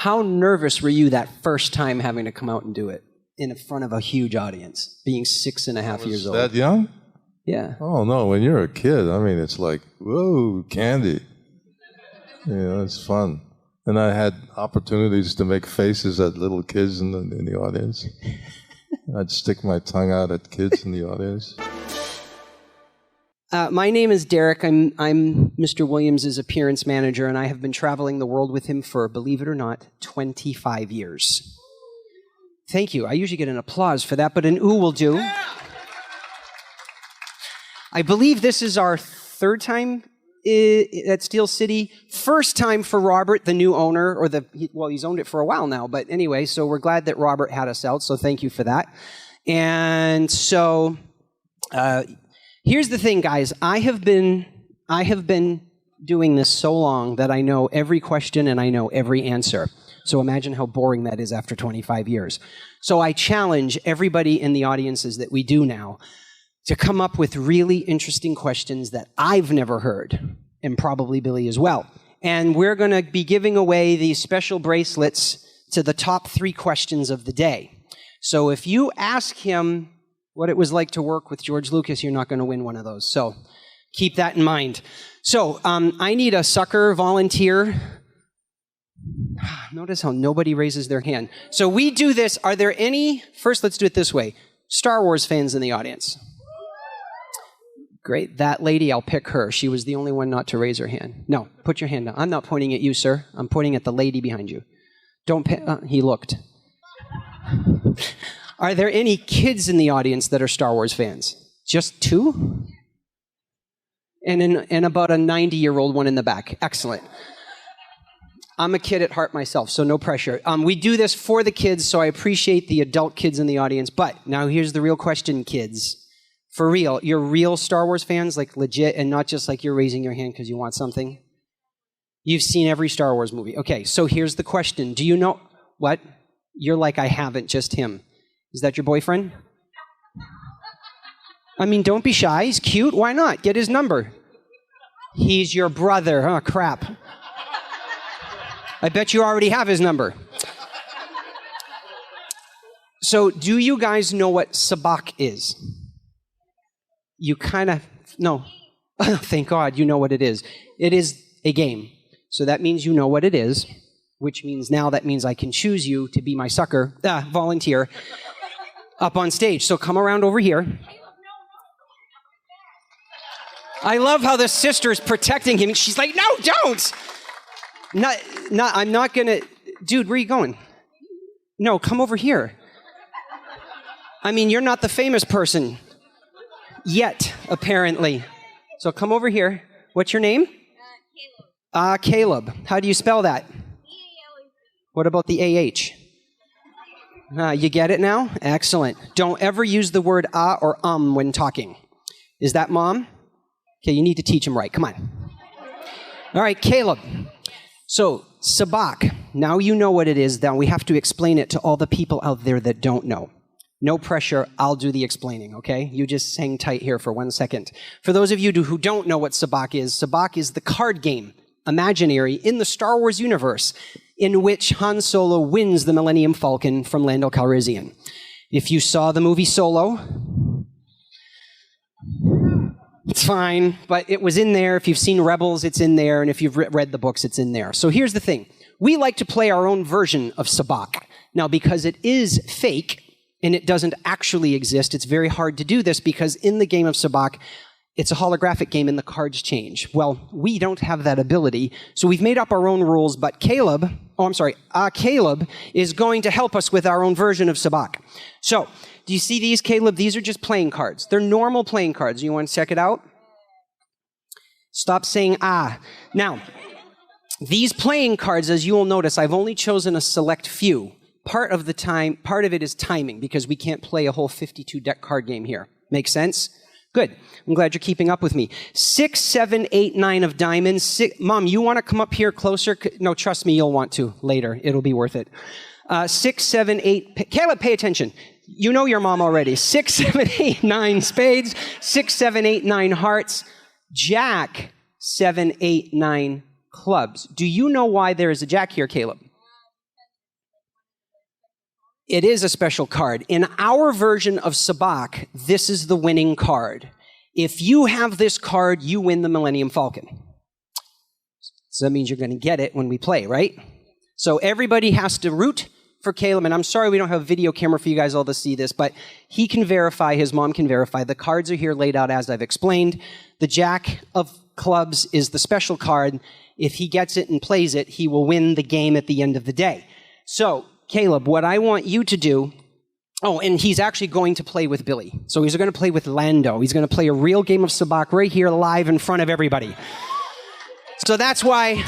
How nervous were you that first time having to come out and do it in front of a huge audience, being 6.5 years old? That young? Yeah. Oh, no, when you're a kid, I mean, it's like, whoa, candy. It's fun. And I had opportunities to make faces at little kids in the audience. I'd stick my tongue out at kids in the audience. My name is Derek. I'm Mr. Williams' appearance manager, and I have been traveling the world with him for, believe it or not, 25 years. Thank you. I usually get an applause for that, but an ooh will do. Yeah. I believe this is our third time at Steel City. First time for Robert, the new owner, he's owned it for a while now, but anyway, so we're glad that Robert had us out, so thank you for that. And so, here's the thing, guys. I have been doing this so long that I know every question and I know every answer. So imagine how boring that is after 25 years. So I challenge everybody in the audiences that we do now to come up with really interesting questions that I've never heard, and probably Billy as well. And we're going to be giving away these special bracelets to the top 3 questions of the day. So if you ask him what it was like to work with George Lucas, you're not going to win one of those. So keep that in mind. So I need a sucker volunteer. Notice how nobody raises their hand. So we do this. Are there any, first let's do it this way, Star Wars fans in the audience? Great. That lady, I'll pick her. She was the only one not to raise her hand. No, put your hand down. I'm not pointing at you, sir. I'm pointing at the lady behind you. He looked. Are there any kids in the audience that are Star Wars fans? Just 2? And about a 90-year-old one in the back. Excellent. I'm a kid at heart myself, so no pressure. We do this for the kids, so I appreciate the adult kids in the audience. But now here's the real question, kids. For real, you're real Star Wars fans, like legit, and not just like you're raising your hand because you want something? You've seen every Star Wars movie. Okay, so here's the question. Do you know what? You're like, I haven't, just him. Is that your boyfriend? I mean, don't be shy. He's cute. Why not? Get his number. He's your brother. Oh, crap. I bet you already have his number. So, do you guys know what sabacc is? You kind of, no. Thank God you know what it is. It is a game. So that means you know what it is, which means now that means I can choose you to be my volunteer, up on stage. So come around over here. I love how the sister's protecting him. She's like, no, don't. I'm not going to. Dude, where are you going? No, come over here. I mean, you're not the famous person yet, apparently. So come over here. What's your name? Caleb. Caleb. How do you spell that? C-A-L-E-B. What about the A-H? You get it now? Excellent. Don't ever use the word or when talking. Is that mom? Okay, you need to teach him right. Come on. All right, Caleb. So, sabacc. Now you know what it is. Now we have to explain it to all the people out there that don't know. No pressure, I'll do the explaining, okay? You just hang tight here for 1 second. For those of you who don't know what sabacc is the card game, imaginary, in the Star Wars universe, in which Han Solo wins the Millennium Falcon from Lando Calrissian. If you saw the movie Solo, it's fine, but it was in there. If you've seen Rebels, it's in there, and if you've read the books, it's in there. So here's the thing. We like to play our own version of sabacc. Now, because it is fake, and it doesn't actually exist, it's very hard to do this because in the game of sabacc, it's a holographic game and the cards change. Well, we don't have that ability, so we've made up our own rules, but Caleb is going to help us with our own version of sabacc. So, do you see these, Caleb? These are just playing cards. They're normal playing cards. You want to check it out? Stop saying ah. Now, these playing cards, as you will notice, I've only chosen a select few. Part of it is timing, because we can't play a whole 52-deck card game here. Make sense? Good. I'm glad you're keeping up with me. 6, 7, 8, 9 of diamonds. Mom, you want to come up here closer? No, trust me, you'll want to later. It'll be worth it. 6, 7, 8. Caleb, pay attention. You know your mom already. 6, 7, 8, 9 spades. 6, 7, 8, 9 hearts. Jack, 7, 8, 9 clubs. Do you know why there is a jack here, Caleb? It is a special card. In our version of Sabacc, this is the winning card. If you have this card, you win the Millennium Falcon. So that means you're going to get it when we play, right? So everybody has to root for Caleb, and I'm sorry we don't have a video camera for you guys all to see this, but he can verify, his mom can verify. The cards are here laid out as I've explained. The Jack of Clubs is the special card. If he gets it and plays it, he will win the game at the end of the day. So, Caleb, what I want you to do, oh, and he's actually going to play with Billy. So he's going to play with Lando. He's going to play a real game of Sabacc right here live in front of everybody. So that's why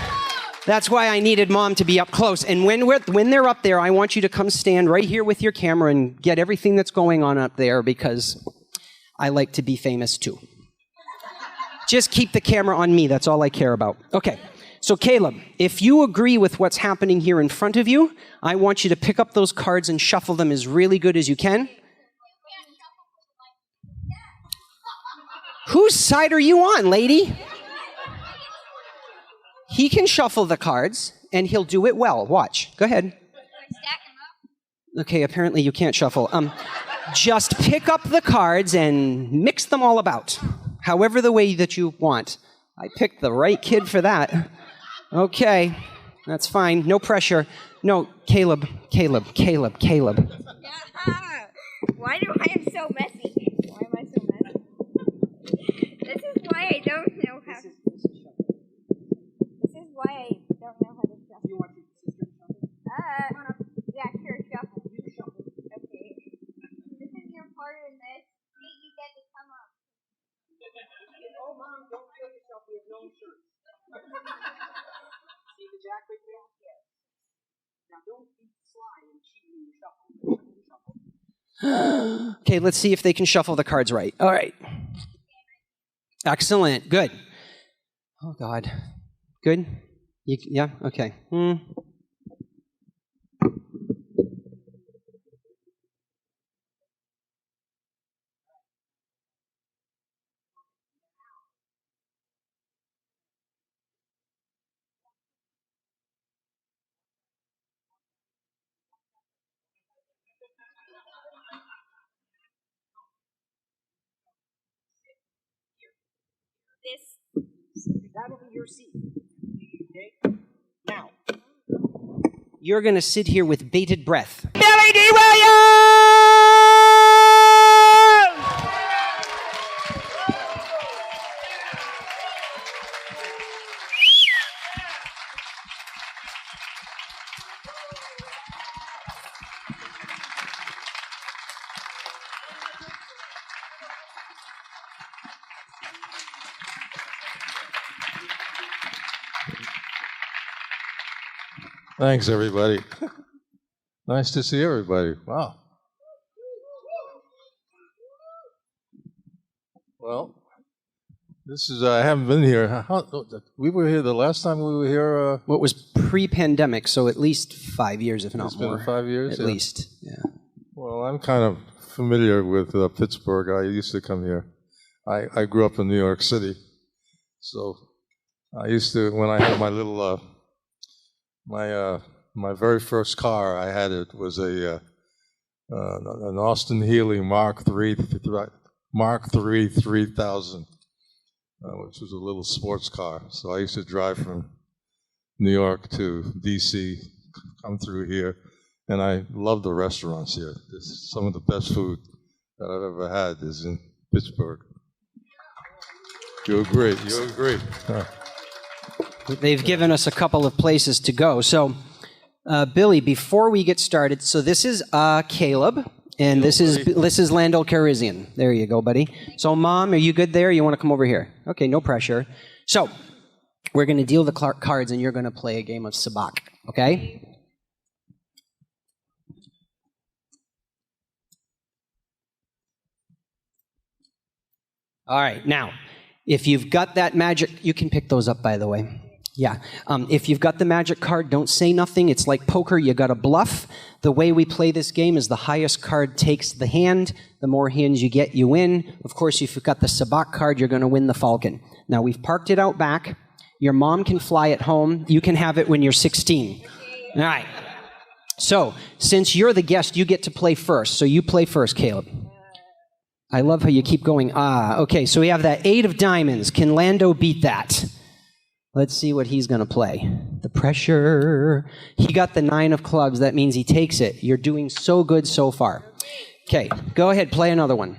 I needed Mom to be up close. And when they're up there, I want you to come stand right here with your camera and get everything that's going on up there because I like to be famous too. Just keep the camera on me. That's all I care about. Okay. So Caleb, if you agree with what's happening here in front of you, I want you to pick up those cards and shuffle them as really good as you can. Whose side are you on, lady? He can shuffle the cards, and he'll do it well. Watch. Go ahead. Okay, apparently you can't shuffle. Just pick up the cards and mix them all about, however the way that you want. I picked the right kid for that. Okay, that's fine. No pressure. No, Caleb. Why do I am so messy? Why am I so messy? This is why I don't know how. This is why I don't know how to shuffle. You want your sister to shuffle? Yeah, sure, shuffle. You shuffle. Okay. This is your part in this. You get to come up. Oh, Mom, don't kill yourself. We have no insurance. See the jack right there? Yes. Now don't be sly and cheat when you shuffle. Okay, let's see if they can shuffle the cards right. All right. Excellent. Good. Oh, God. Good? Yeah? Okay. That'll be your seat. Okay? Now, you're going to sit here with bated breath. Billy Dee Williams! Thanks, everybody. Nice to see everybody. Wow. Well, this is, I haven't been here. We were here the last time we were here. What was pre-pandemic, so at least 5 years, if not more. It's been 5 years? At least, yeah. Well, I'm kind of familiar with Pittsburgh. I used to come here. I grew up in New York City. So I used to, when I had my little, my very first car, I had it was an Austin Healey Mark III 3000, which was a little sports car. So I used to drive from New York to D.C., come through here, and I love the restaurants here. Some of the best food that I've ever had is in Pittsburgh. You agree? You agree? Huh. They've given us a couple of places to go. So, Billy, before we get started, so this is Caleb, and this is Lando Calrissian. There you go, buddy. So, Mom, are you good there? You want to come over here? Okay, no pressure. So, we're going to deal the cards, and you're going to play a game of Sabacc, okay? All right, now, if you've got that magic, you can pick those up, by the way. Yeah. If you've got the magic card, don't say nothing. It's like poker. You got to bluff. The way we play this game is the highest card takes the hand. The more hands you get, you win. Of course, if you've got the Sabacc card, you're going to win the Falcon. Now, we've parked it out back. Your mom can fly it home. You can have it when you're 16. All right. So, since you're the guest, you get to play first. So you play first, Caleb. I love how you keep going. Okay, so we have that 8 of diamonds. Can Lando beat that? Let's see what he's going to play. The pressure. He got the 9 of clubs. That means he takes it. You're doing so good so far. Okay, go ahead, play another one.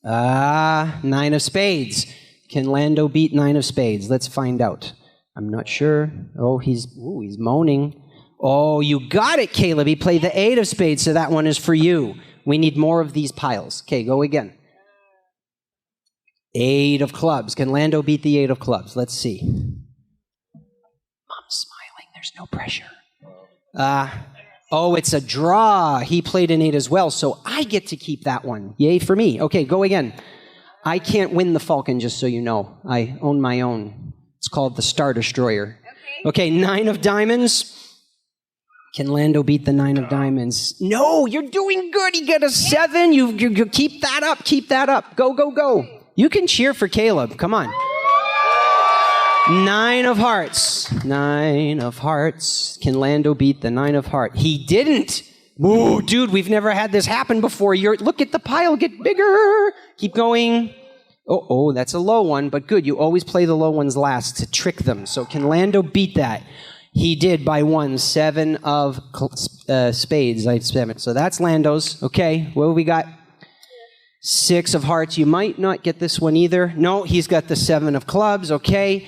9 of spades. Can Lando beat 9 of spades? Let's find out. I'm not sure. Oh, he's moaning. Oh, you got it, Caleb. He played the 8 of spades, so that one is for you. We need more of these piles. Okay, go again. 8 of clubs. Can Lando beat the 8 of clubs? Let's see. Mom's smiling. There's no pressure. Oh, it's a draw. He played an 8 as well, so I get to keep that one. Yay for me. Okay, go again. I can't win the Falcon, just so you know. I own my own. It's called the Star Destroyer. Okay, 9 of diamonds. Can Lando beat the 9 of diamonds? No, you're doing good. You get a 7. You keep that up. Keep that up. Go, go, go. You can cheer for Caleb. Come on. 9 of hearts. 9 of hearts. Can Lando beat the 9 of hearts? He didn't. Whoa, dude, we've never had this happen before. Look at the pile get bigger. Keep going. Oh, that's a low one, but good. You always play the low ones last to trick them. So can Lando beat that? He did by 1. 7 of spades. I have 7. So that's Lando's. Okay, what have we got? 6 of hearts. You might not get this one either. No, he's got the 7 of clubs. Okay.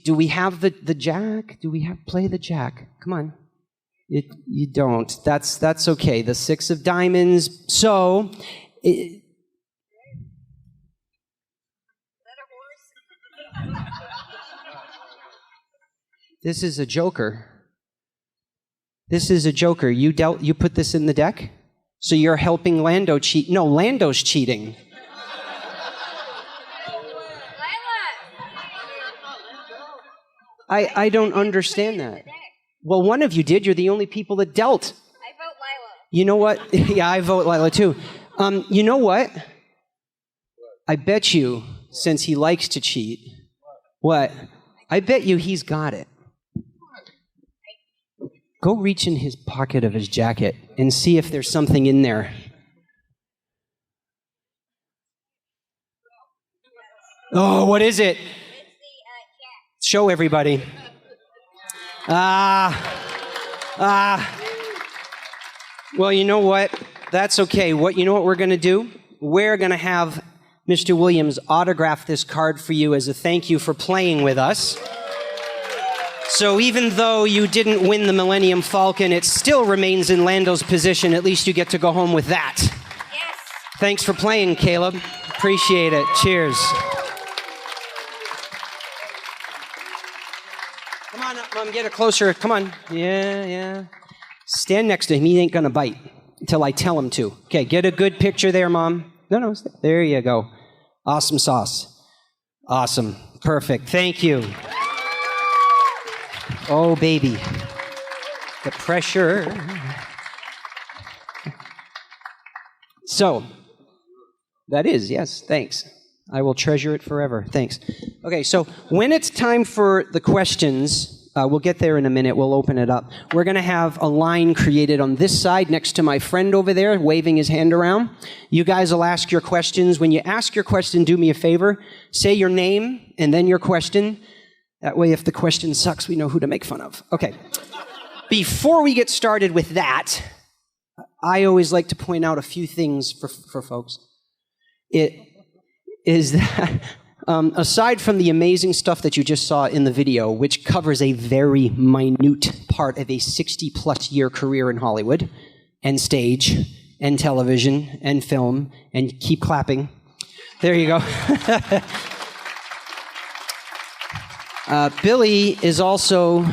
Do we have the jack? Do we have play the jack? Come on. You don't. That's okay. The 6 of diamonds. So. This is a joker. This is a joker. You put this in the deck? So you're helping Lando cheat. No, Lando's cheating. I don't understand that. Well, one of you did. You're the only people that dealt. I vote Lila. You know what? Yeah, I vote Lila too. You know what? I bet you, since he likes to cheat, what? I bet you he's got it. Go reach in his pocket of his jacket and see if there's something in there. Oh, what is it? It's the jack. Show everybody. Well, you know what? That's okay. You know what we're going to do? We're going to have Mr. Williams autograph this card for you as a thank you for playing with us. So even though you didn't win the Millennium Falcon, it still remains in Lando's position. At least you get to go home with that. Yes. Thanks for playing, Caleb. Appreciate it. Cheers. Come on up, Mom. Get it closer. Come on. Yeah. Stand next to him. He ain't going to bite until I tell him to. Okay, get a good picture there, Mom. No. There you go. Awesome sauce. Awesome. Perfect. Thank you. Oh, baby. The pressure. So, that is, yes, thanks. I will treasure it forever. Thanks. Okay, so when it's time for the questions, we'll get there in a minute. We'll open it up. We're going to have a line created on this side next to my friend over there waving his hand around. You guys will ask your questions. When you ask your question, do me a favor. Say your name and then your question. That way, if the question sucks, we know who to make fun of. Okay. Before we get started with that, I always like to point out a few things for folks. It is that, aside from the amazing stuff that you just saw in the video, which covers a very minute part of a 60-plus year career in Hollywood, and stage, and television, and film, and keep clapping. There you go. Billy is also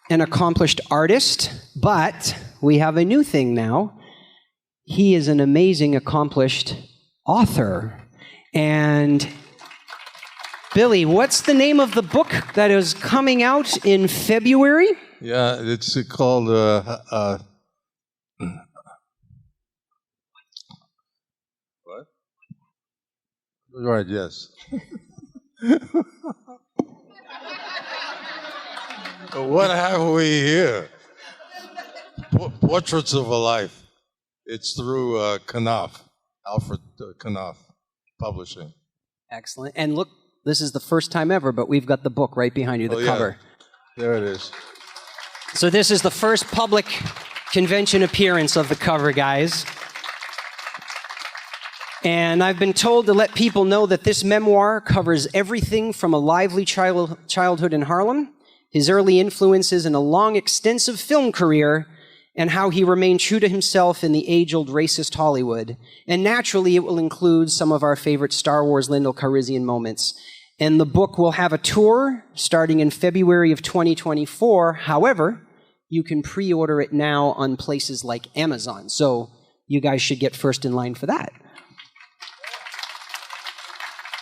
an accomplished artist, but we have a new thing now. He is an amazing, accomplished author. And Billy, what's the name of the book that is coming out in February? Yeah, it's called what? Right, yes. What have we here? Portraits of a Life. It's through Knopf, Alfred Knopf Publishing. Excellent. And look, this is the first time ever, but we've got the book right behind you, the cover. There it is. So this is the first public convention appearance of the cover, guys. And I've been told to let people know that this memoir covers everything from a lively childhood in Harlem, his early influences in a long, extensive film career, and how he remained true to himself in the age-old racist Hollywood. And naturally, it will include some of our favorite Star Wars Lindell Calrissian moments. And the book will have a tour starting in February of 2024. However, you can pre-order it now on places like Amazon. So you guys should get first in line for that.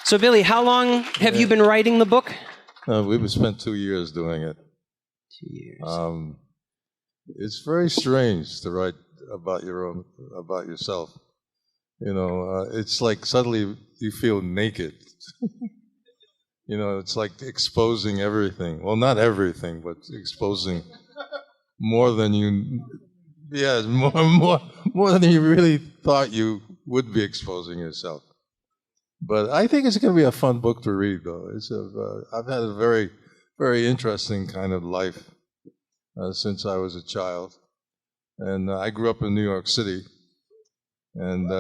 So Billy, how long have you been writing the book? We've spent 2 years doing it. 2 years. It's very strange to write about yourself. You know, it's like suddenly you feel naked. You know, it's like exposing everything. Well, not everything, but exposing more than you. Yeah, more than you really thought you would be exposing yourself. But I think it's going to be a fun book to read, though. I've had a very, very interesting kind of life since I was a child. And I grew up in New York City. And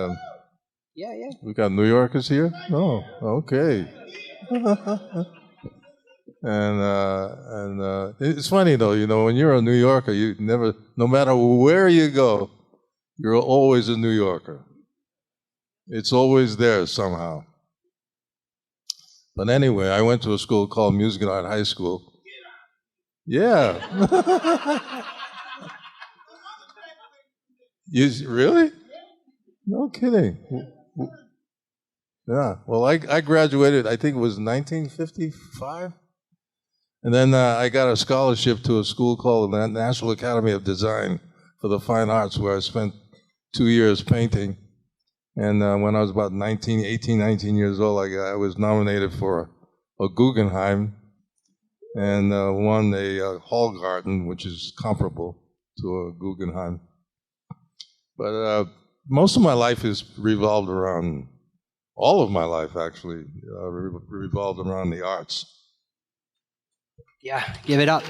we got New Yorkers here? Oh, okay. and it's funny, though, you know, when you're a New Yorker, no matter where you go, you're always a New Yorker. It's always there somehow. But anyway, I went to a school called Music and Art High School. Yeah. Really? No kidding. Yeah. Well, I graduated, I think it was 1955. And then I got a scholarship to a school called the National Academy of Design for the Fine Arts, where I spent 2 years painting. And when I was about 18, 19 years old, I was nominated for a Guggenheim and won a Hallgarten, which is comparable to a Guggenheim. But most of my life is revolved around, all of my life actually, revolved around the arts. Yeah, give it up.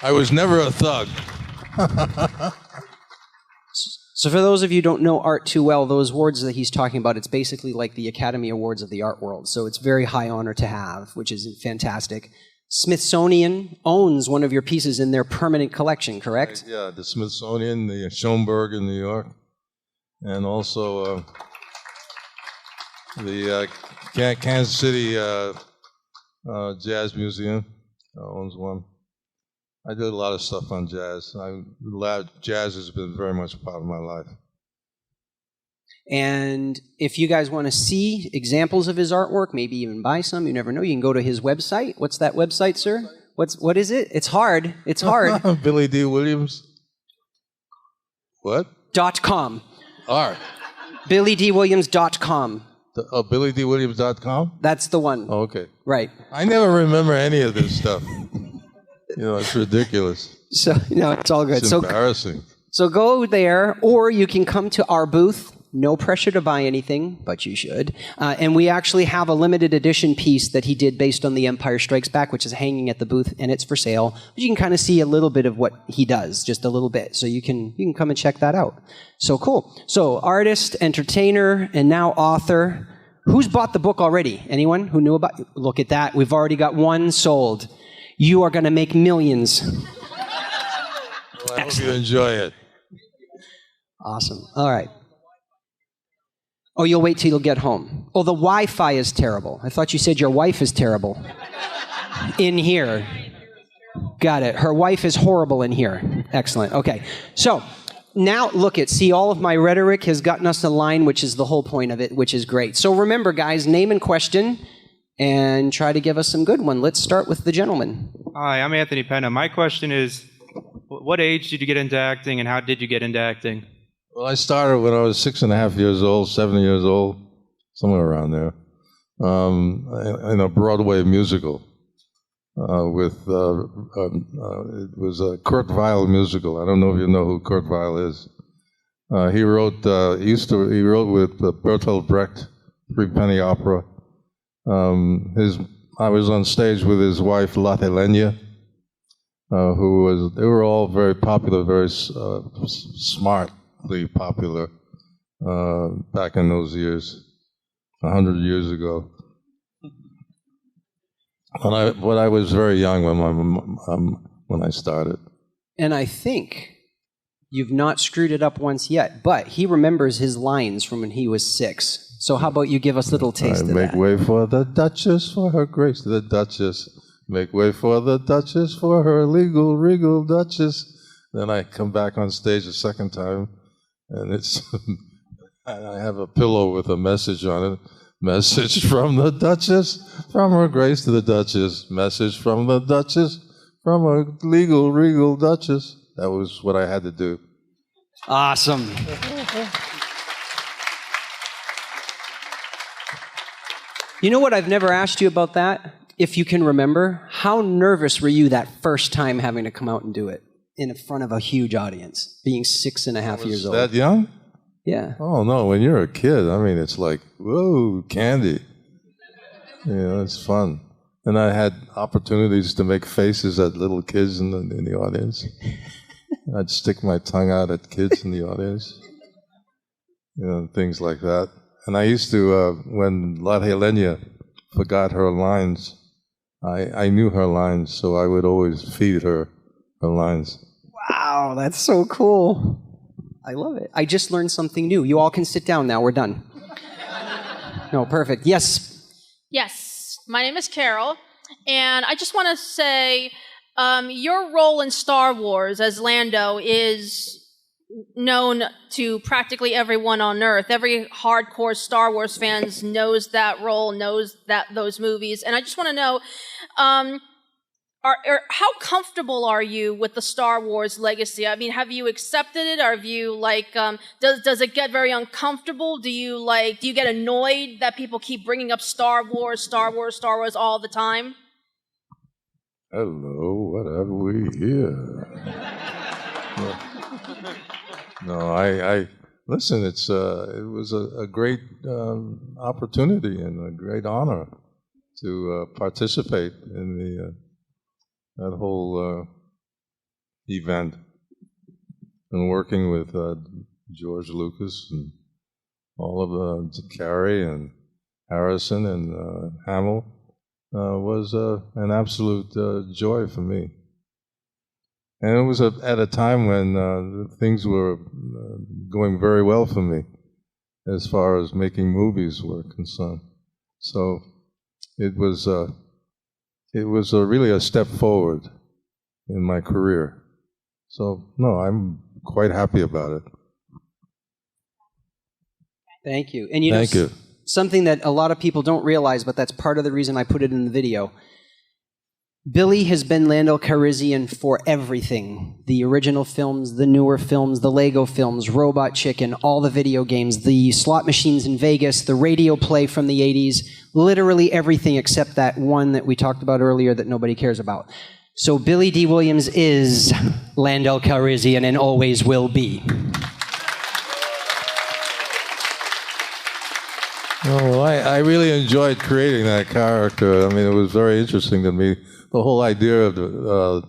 I was never a thug. So for those of you who don't know art too well, those awards that he's talking about, it's basically like the Academy Awards of the art world. So it's very high honor to have, which is fantastic. Smithsonian owns one of your pieces in their permanent collection, correct? Yeah, the Smithsonian, the Schoenberg in New York, and also the Kansas City Jazz Museum owns one. I did a lot of stuff on jazz. Jazz has been very much a part of my life. And if you guys want to see examples of his artwork, maybe even buy some, you never know, you can go to his website. What's that website, sir? What is it? It's hard. It's hard. Billy Dee Williams. What? .com. Art. BillyDWilliams.com. BillyDWilliams.com? That's the one. Oh, okay. Right. I never remember any of this stuff. You know, it's ridiculous. So, no, it's all good. It's embarrassing. So go there, or you can come to our booth. No pressure to buy anything, but you should. And we actually have a limited edition piece that he did based on The Empire Strikes Back, which is hanging at the booth, and it's for sale. But you can kind of see a little bit of what he does, just a little bit. So you can come and check that out. So cool. So artist, entertainer, and now author. Who's bought the book already? Anyone who knew about it? Look at that. We've already got one sold. You are going to make millions. Well, I hope you enjoy it. Awesome. All right. Oh, you'll wait till you'll get home. Oh, the Wi-Fi is terrible. I thought you said your wife is terrible. In here. Got it. Her wife is horrible in here. Excellent. Okay. So now see, all of my rhetoric has gotten us a line, which is the whole point of it, which is great. So remember, guys, name and question, and try to give us some good one. Let's start with the gentleman. Hi, I'm Anthony Penna. My question is, what age did you get into acting, and how did you get into acting? Well, I started when I was 6.5 years old, 7 years old, somewhere around there, in a Broadway musical. it was a Kurt Weill musical. I don't know if you know who Kurt Weill is. He wrote with Bertolt Brecht, Three Penny Opera. I was on stage with his wife Lotte Lenya, they were all very popular, very smartly popular back in those years, 100 years ago. But I was very young when I started. And I think you've not screwed it up once yet, but he remembers his lines from when he was 6. So how about you give us a little taste of that? Make way for the Duchess, for her grace, the Duchess. Make way for the Duchess, for her legal, regal Duchess. Then I come back on stage a second time, and I have a pillow with a message on it. Message from the Duchess, from her grace to the Duchess. Message from the Duchess, from her legal, regal Duchess. That was what I had to do. Awesome. You know what I've never asked you about that? If you can remember, how nervous were you that first time having to come out and do it in front of a huge audience, being 6.5 years old? That young? Yeah. Oh, no, when you're a kid, I mean, it's like, whoa, candy. It's fun. And I had opportunities to make faces at little kids in the audience. I'd stick my tongue out at kids in the audience. Things like that. And I used to, when Lotte Lenya forgot her lines, I knew her lines, so I would always feed her lines. Wow, that's so cool. I love it. I just learned something new. You all can sit down now. We're done. No, perfect. Yes. Yes. My name is Carol, and I just want to say your role in Star Wars as Lando is known to practically everyone on Earth. Every hardcore Star Wars fans knows that role, knows those movies, and I just want to know, how comfortable are you with the Star Wars legacy? I mean, have you accepted it? Or have you does it get very uncomfortable? Do you get annoyed that people keep bringing up Star Wars all the time? Hello, what have we here? No, I listen. It was a great opportunity and a great honor to participate in that whole event, and working with George Lucas and all of Carrie and Harrison and Hamill was an absolute joy for me. And it was at a time when things were going very well for me as far as making movies were concerned. So it was really a step forward in my career. So, no, I'm quite happy about it. Thank you. And Thank you. Something that a lot of people don't realize, but that's part of the reason I put it in the video. Billy has been Lando Calrissian for everything. The original films, the newer films, the Lego films, Robot Chicken, all the video games, the slot machines in Vegas, the radio play from the 80s, literally everything except that one that we talked about earlier that nobody cares about. So Billy Dee Williams is Lando Calrissian and always will be. Oh, I really enjoyed creating that character. I mean, it was very interesting to me. The whole idea of the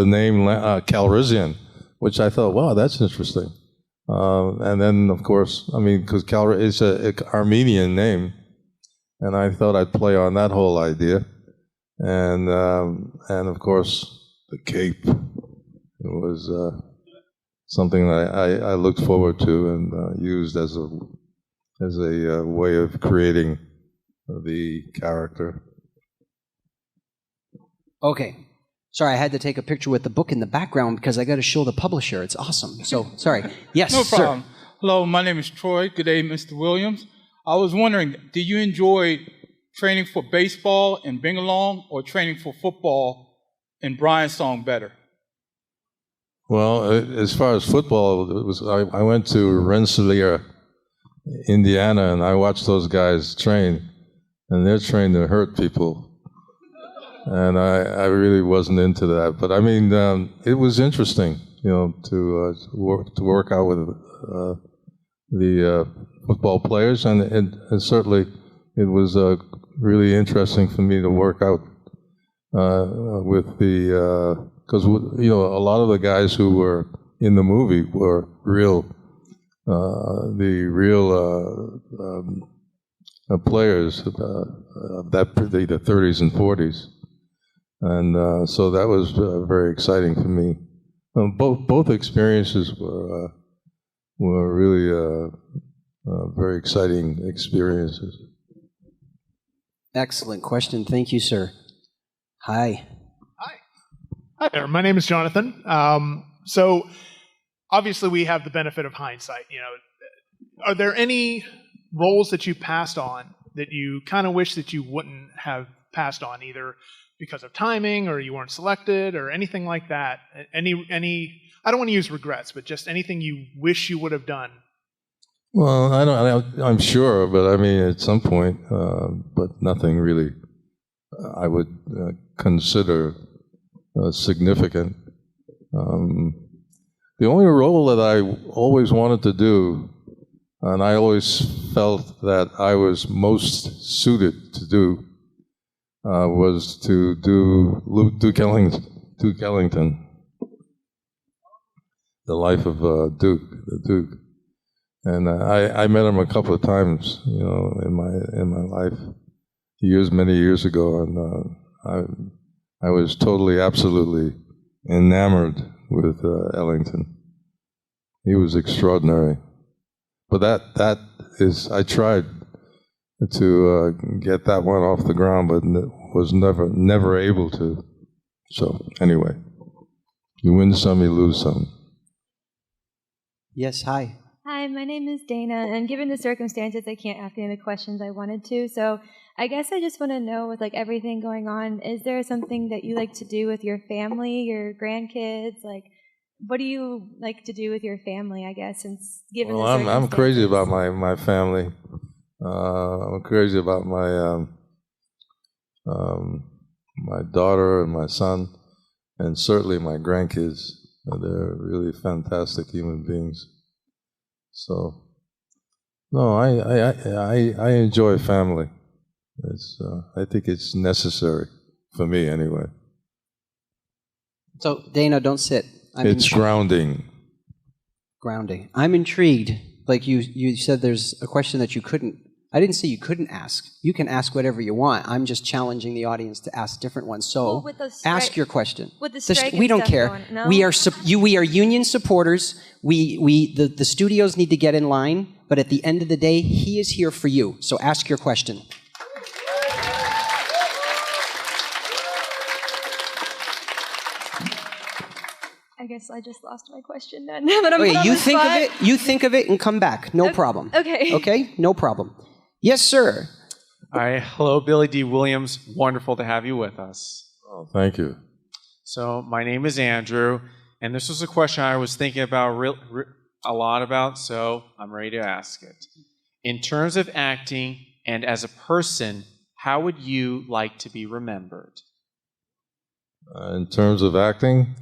name Calrissian, which I thought, wow, that's interesting. And then, of course, I mean, because it's an Armenian name, and I thought I'd play on that whole idea. And of course, the cape. It was something that I looked forward to and used as a way of creating the character. Okay. Sorry, I had to take a picture with the book in the background because I got to show the publisher. It's awesome. So, sorry. Yes, no problem. Sir. Hello, my name is Troy. Good day, Mr. Williams. I was wondering, do you enjoy training for baseball in Bingalong or training for football in Brian's Song better? Well, as far as football, I went to Rensselaer, Indiana, and I watched those guys train, and they're trained to hurt people. and I really wasn't into that. But I mean, it was interesting, to work out with the football players, and certainly it was really interesting for me to work out with because a lot of the guys who were in the movie were the real players of the 30s and 40s, and so that was very exciting for me. Both experiences were really very exciting experiences. Excellent question. Thank you, sir. Hi. Hi there. My name is Jonathan. So obviously we have the benefit of hindsight. Are there any roles that you passed on that you kind of wish that you wouldn't have passed on, either because of timing or you weren't selected or anything like that? Any I don't want to use regrets, but just anything you wish you would have done. Well, I'm sure, but I mean, at some point, but nothing really I would consider significant. The only role that I always wanted to do, and I always felt that I was most suited to do, was to do Duke Ellington, the life of the Duke. And I met him a couple of times, in my life, many years ago, and I was totally, absolutely enamored with Ellington. He was extraordinary. But that is, I tried to get that one off the ground, but was never able to. So anyway, you win some, you lose some. Yes, hi. Hi, my name is Dana, and given the circumstances, I can't ask any of the questions I wanted to. So I guess I just want to know, with everything going on, is there something that you like to do with your family, your grandkids? What do you like to do with your family, I guess, since given the circumstances? I'm crazy about my family. I'm crazy about my my daughter and my son, and certainly my grandkids. They're really fantastic human beings. So, no, I enjoy family. I think it's necessary for me anyway. So, Dana, don't sit. It's grounding. Grounding. I'm intrigued. You said there's a question that you couldn't. I didn't say you couldn't ask. You can ask whatever you want. I'm just challenging the audience to ask different ones. So, ask your question. With the strike we don't care. Going, no? We are union supporters. The studios need to get in line. But at the end of the day, he is here for you. So, ask your question. I guess I just lost my question then. But Okay, you think of it and come back. No problem. Okay. Okay? No problem. Yes, sir. All right. Hello, Billy Dee Williams. Wonderful to have you with us. Oh, thank you. So my name is Andrew, and this was a question I was thinking about a lot about, so I'm ready to ask it. In terms of acting and as a person, how would you like to be remembered? In terms of acting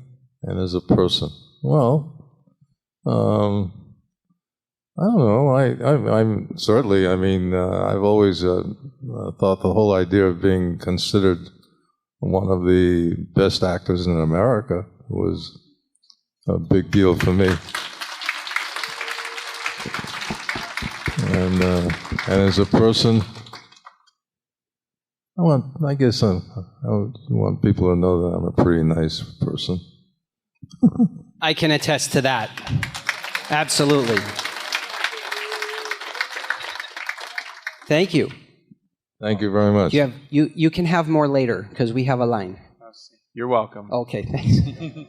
and as a person, well, I don't know. I'm certainly. I mean, I've always thought the whole idea of being considered one of the best actors in America was a big deal for me. And as a person, I want people to know that I'm a pretty nice person. I can attest to that. Absolutely. Thank you. Thank you very much. You can have more later because we have a line. You're welcome. Okay, thanks.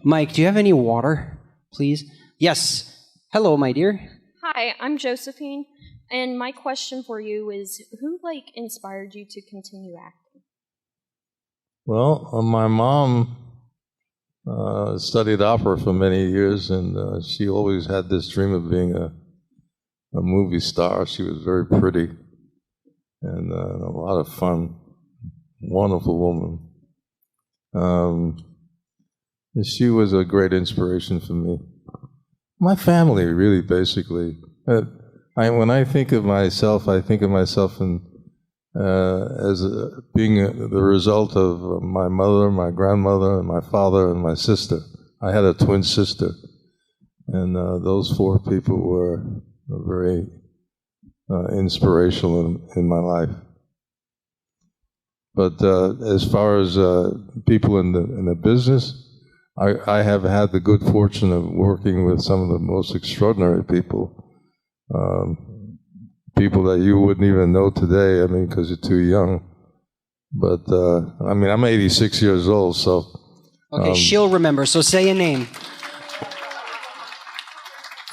Mike, do you have any water, please? Yes. Hello, my dear. Hi, I'm Josephine, and my question for you is, who inspired you to continue acting? Well, my mom studied opera for many years, and she always had this dream of being a movie star. She was very pretty and a lot of fun. Wonderful woman. She was a great inspiration for me. My family, really, basically. When I think of myself, I think of myself as being the result of my mother, my grandmother, and my father, and my sister. I had a twin sister, and those four people were very inspirational in my life. But as far as people in the business, I have had the good fortune of working with some of the most extraordinary people. People that you wouldn't even know today, because you're too young. But, I'm 86 years old, so... Okay, she'll remember, so say a name.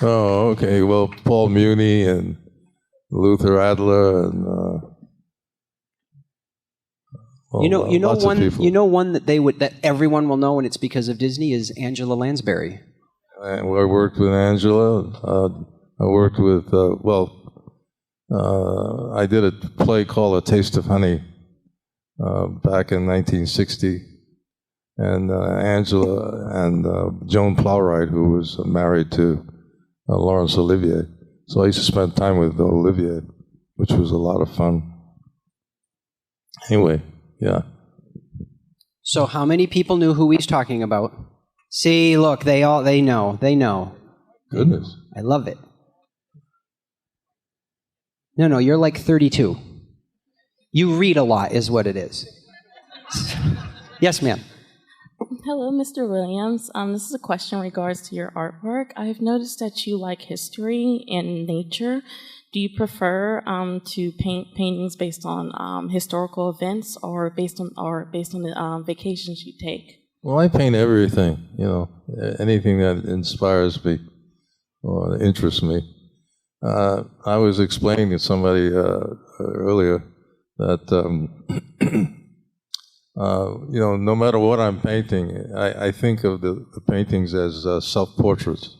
Oh, okay. Well, Paul Muni and Luther Adler and... one that everyone will know, and it's because of Disney, is Angela Lansbury. I worked with Angela. I worked with, I did a play called A Taste of Honey back in 1960. And Angela and Joan Plowright, who was married to Laurence Olivier. So I used to spend time with Olivier, which was a lot of fun. Anyway, yeah. So how many people knew who he's talking about? See, look, they know. Goodness. I love it. No, you're like 32. You read a lot is what it is. Yes, ma'am. Hello, Mr. Williams. This is a question in regards to your artwork. I've noticed that you like history and nature. Do you prefer to paint paintings based on historical events or based on the vacations you take? Well, I paint everything, anything that inspires me or interests me. I was explaining to somebody earlier that, no matter what I'm painting, I think of the paintings as self-portraits.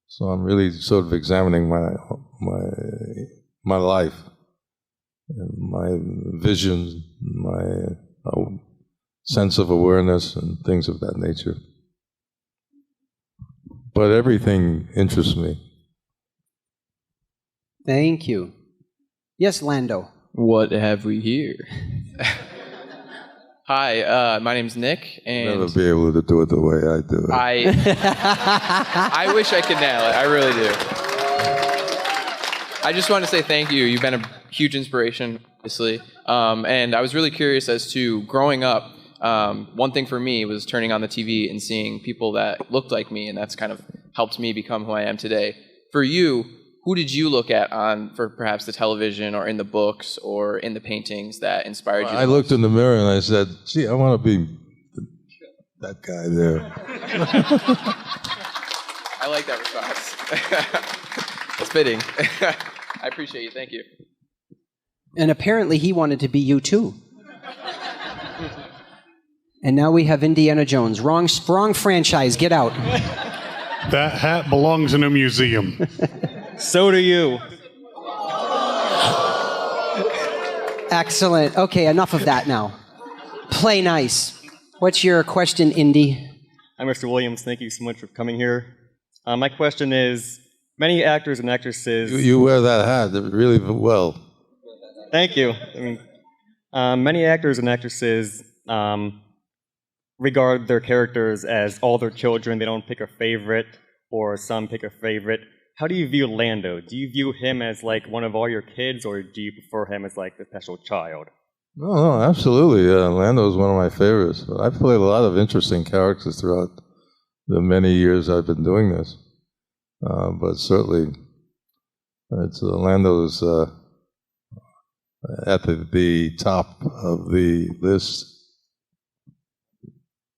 So I'm really sort of examining my life, and my vision, my sense of awareness, and things of that nature. But everything interests me. Thank you. Yes, Lando. What have we here? Hi, my name's Nick, and I'll never be able to do it the way I do it. I wish I could nail it. I really do. I just want to say thank you. You've been a huge inspiration, obviously. And I was really curious as to growing up. One thing for me was turning on the TV and seeing people that looked like me, and that's kind of helped me become who I am today. For you, who did you look at for perhaps the television or in the books or in the paintings that inspired you? I looked in the mirror and I said, gee, I want to be that guy there. I like that response. It's fitting. I appreciate you. Thank you. And apparently he wanted to be you too. And now we have Indiana Jones. Wrong franchise. Get out. That hat belongs in a museum. So do you. Excellent. Okay, enough of that now. Play nice. What's your question, Indy? I'm Mr. Williams. Thank you so much for coming here. My question is, many actors and actresses... You wear that hat really well. Thank you. Many actors and actresses regard their characters as all their children. They don't pick a favorite, or some pick a favorite. How do you view Lando? Do you view him as like one of all your kids, or do you prefer him as like the special child? No, absolutely. Lando is one of my favorites. I've played a lot of interesting characters throughout the many years I've been doing this. But certainly, Lando's at the top of the list.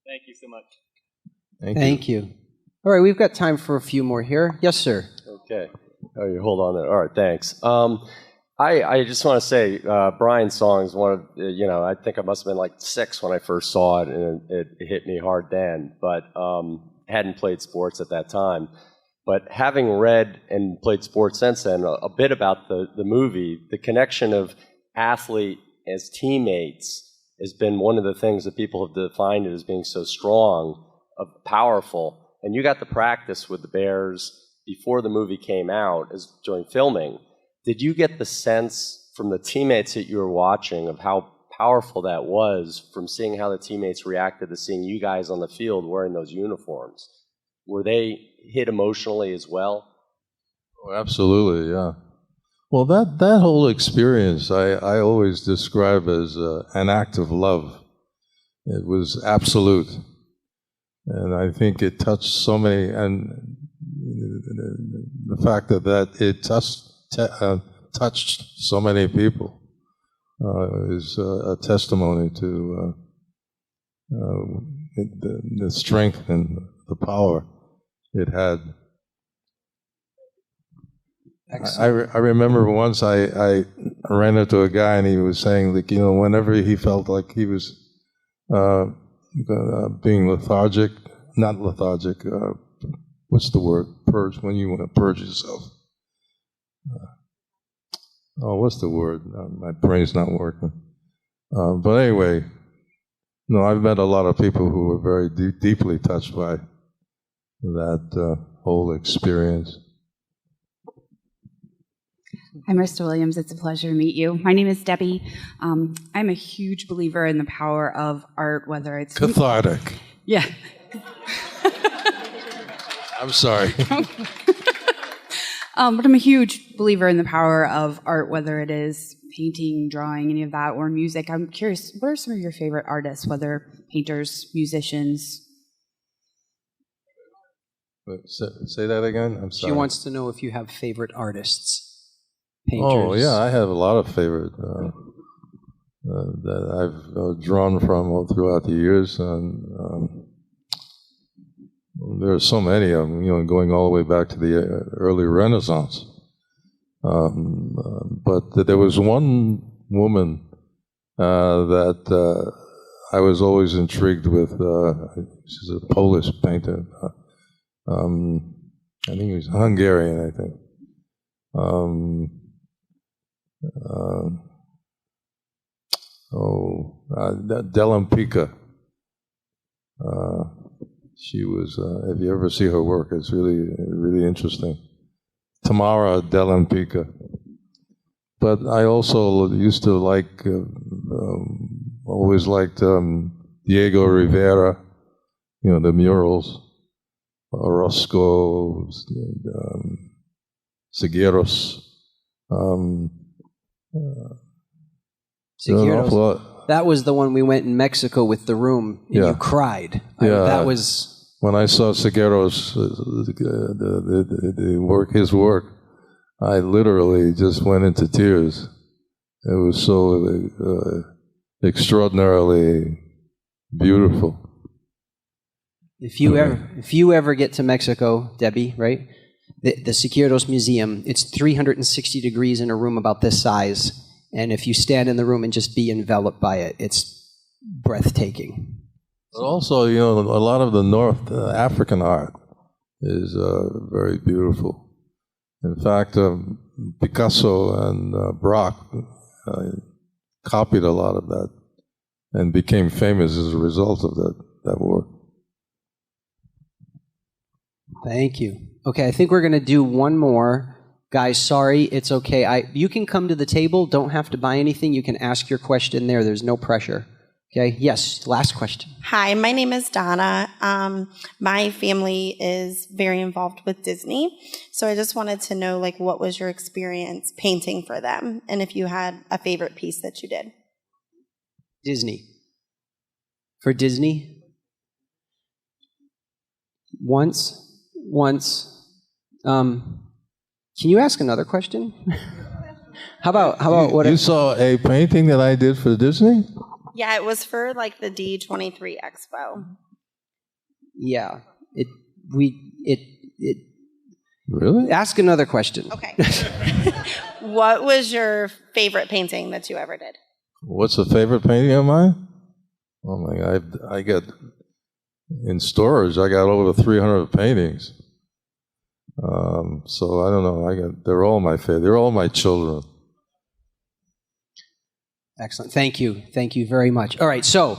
Thank you so much. Thank you. All right, we've got time for a few more here. Yes, sir. Okay. Oh, you hold on there. All right, thanks. I just want to say, Brian's song is one of, I think I must have been like 6 when I first saw it, and it hit me hard then, but hadn't played sports at that time. But having read and played sports since then, a bit about the movie, the connection of athlete as teammates has been one of the things that people have defined it as being so strong, powerful. And you got to practice with the Bears before the movie came out, during filming. Did you get the sense from the teammates that you were watching of how powerful that was, from seeing how the teammates reacted to seeing you guys on the field wearing those uniforms? Were they hit emotionally as well? Oh, absolutely, yeah. Well, that whole experience I always describe as an act of love. It was absolute. And I think it touched so many, and the fact that it touched so many people is a testimony to the strength and the power it had. I remember once I ran into a guy and he was saying that, whenever he felt like he was being lethargic, not lethargic, what's the word? Purge, when you want to purge yourself. What's the word? My brain's not working. But anyway, I've met a lot of people who were very deeply touched by that whole experience. Hi, Mr. Williams. It's a pleasure to meet you. My name is Debbie. I'm a huge believer in the power of art, whether it's... Cathartic. Yeah. I'm sorry. But I'm a huge believer in the power of art, whether it is painting, drawing, any of that, or music. I'm curious, what are some of your favorite artists, whether painters, musicians? Say that again? I'm sorry. She wants to know if you have favorite artists, painters. Oh, yeah, I have a lot of favorite that I've drawn from all throughout the years. And there are so many of them, going all the way back to the early Renaissance. But there was one woman that I was always intrigued with. She's a Polish painter. I think he was Hungarian, I think. Delampika. She was, if you ever see her work, it's really, really interesting. Tamara Delampika. But I also used to always liked Diego Rivera, the murals, Orozco, Sigueros. Sigueros. That was the one we went in Mexico with the room, and you cried. That was... When I saw Sigueros, his work, I literally just went into tears. It was so extraordinarily beautiful. If you ever get to Mexico, Debbie, right? The Sigueros Museum, it's 360 degrees in a room about this size. And if you stand in the room and just be enveloped by it, it's breathtaking. But also, a lot of the North African art is very beautiful. In fact, Picasso and Braque copied a lot of that and became famous as a result of that work. Thank you. Okay, I think we're going to do one more. Guys, sorry, it's okay. You can come to the table. Don't have to buy anything. You can ask your question there. There's no pressure. Okay, yes, last question. Hi, my name is Donna. My family is very involved with Disney. So I just wanted to know, what was your experience painting for them? And if you had a favorite piece that you did? Disney. For Disney? Once. Can you ask another question? How about what? You saw a painting that I did for Disney? Yeah, it was for the D23 Expo. Yeah, Really? Ask another question. Okay. What was your favorite painting that you ever did? What's a favorite painting of mine? Oh my God, I got in storage. I got over 300 paintings. So I don't know. They're all my favorite. They're all my children. Excellent. Thank you. Thank you very much. All right, so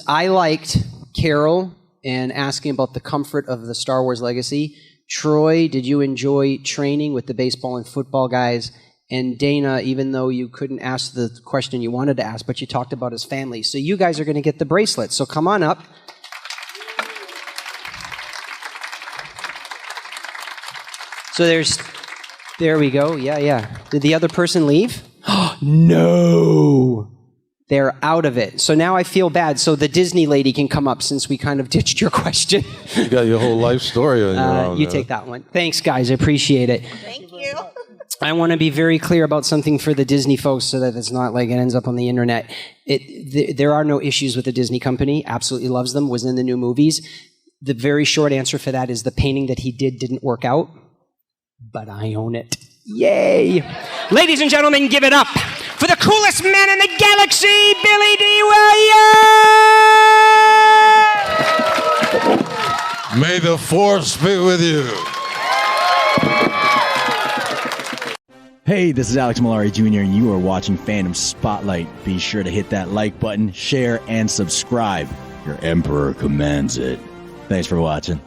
I liked Carol and asking about the comfort of the Star Wars legacy. Troy, did you enjoy training with the baseball and football guys? And Dana, even though you couldn't ask the question you wanted to ask, but you talked about his family. So you guys are going to get the bracelet. So come on up. So there we go. Yeah. Did the other person leave? No. They're out of it. So now I feel bad. So the Disney lady can come up since we kind of ditched your question. You got your whole life story on your own. You take that one. Thanks, guys. I appreciate it. Thank you. I want to be very clear about something for the Disney folks so that it's not like it ends up on the internet. There are no issues with the Disney company. Absolutely loves them. Was in the new movies. The very short answer for that is the painting that he didn't work out. But I own it. Yay! Ladies and gentlemen, give it up for the coolest man in the galaxy, Billy Dee Williams! May the force be with you. Hey, this is Alex Malari Jr., and you are watching Fandom Spotlight. Be sure to hit that like button, share, and subscribe. Your Emperor commands it. Thanks for watching.